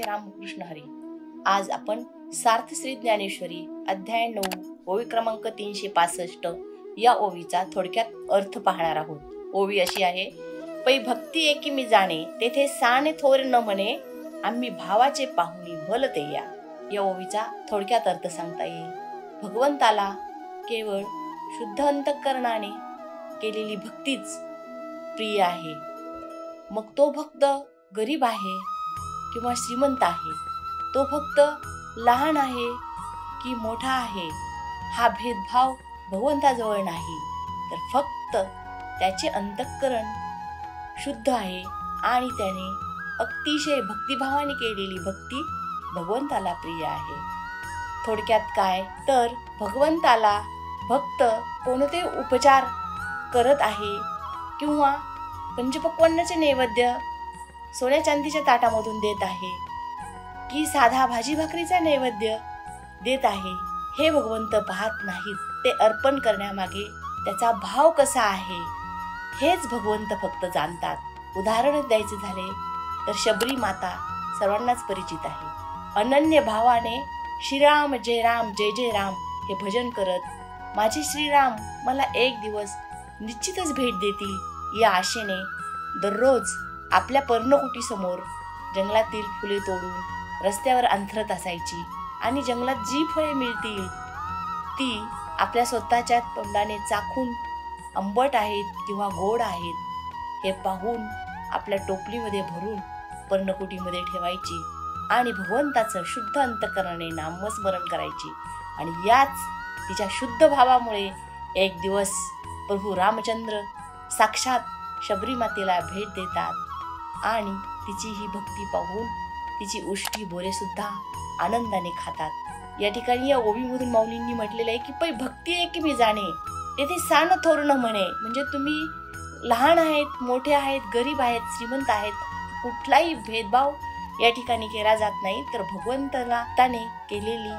रामकृष्ण हरी। आज आपण सार्थ श्री ज्ञानेश्वरी अध्याय 9 ओवी क्रमांक 365 या ओवीचा थोडक्यात अर्थ पाहणार आहोत। ओवी अशी आहे, पै भक्ती एकी मी जाणे, तेथे साने थोर न म्हणे, आम्ही भावाचे पाहुणी भलते या। या ओवीचा थोडक्यात अर्थ सांगता येईल। भगवंताला केवळ शुद्ध अंतःकरणाने केलेली भक्तीच प्रिय आहे। मग तो भक्त गरीब आहे किंवा श्रीमंत आहे, तो भक्त लहान आहे की मोठा आहे, हा भेदभाव भगवंताजवळ नाही, तर फक्त त्याचे अंतःकरण शुद्ध आहे आणि त्याने अतिशय भक्तिभावाने केलेली भक्ती भगवंताला प्रिय आहे। थोडक्यात काय तर भगवंताला भक्त कोणते उपचार करत आहे किंवा पंचपक्वान्नाचे नैवेद्य सोन्या चांदीच्या ताटामधून देत आहे की साधा भाजी भाकरीचा नैवेद्य देत आहे, हे भगवंत पाहत नाहीत। ते अर्पण करण्यामागे त्याचा भाव कसा आहे हेच भगवंत फक्त जाणतात। उदाहरण द्यायचे झाले तर शबरी माता सर्वांनाच परिचित आहे। अनन्य भावाने श्रीराम जय जय राम हे भजन करत माझे श्रीराम मला एक दिवस निश्चितच भेट देतील या आशेने दररोज आपल्या पर्णकुटी समोर जंगलातील फुले तोडून रस्त्यावर अंथरत असायची आणि जंगलात जी फळे मिळतील ती आपल्या स्वतःच्या तोंडाने चाखून आंबट आहेत किंवा गोड आहेत हे पाहून आपल्या टोपलीमध्ये भरून पर्णकुटीमध्ये ठेवायची आणि भगवंताचं शुद्ध अंतःकरणाने नामस्मरण करायची। आणि याच तिच्या शुद्ध भावामुळे एक दिवस प्रभू रामचंद्र साक्षात शबरी मातेला भेट देतात आणि तिची ही भक्ती पाहून तिची उष्टी बोरे सुद्धा आनंदाने खातात। या ठिकाणी या ओवीमधून माऊलींनी म्हटलेलं आहे की पै भक्ती एकी मी जाणे, तेथे सान थोर न म्हणे, म्हणजे तुम्ही लहान आहेत, मोठे आहेत, गरीब आहेत, श्रीमंत आहेत, कुठलाही भेदभाव या ठिकाणी केला जात नाही, तर भगवंताला त्याने केलेली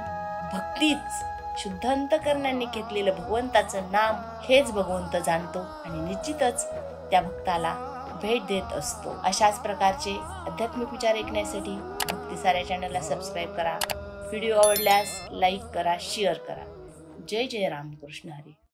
भक्तीच शुद्ध अंतःकरणाने घेतलेलं भगवंताचं नाम हेच भगवंत जाणतो आणि निश्चितच त्या भक्ताला भेट देत असतो। अशाच प्रकारचे आध्यात्मिक विचार ऐकण्यासाठी भक्तिसार या चॅनलला सबस्क्राईब करा। व्हिडिओ आवडल्यास लाईक करा, शेअर करा। जय जय रामकृष्ण हरी।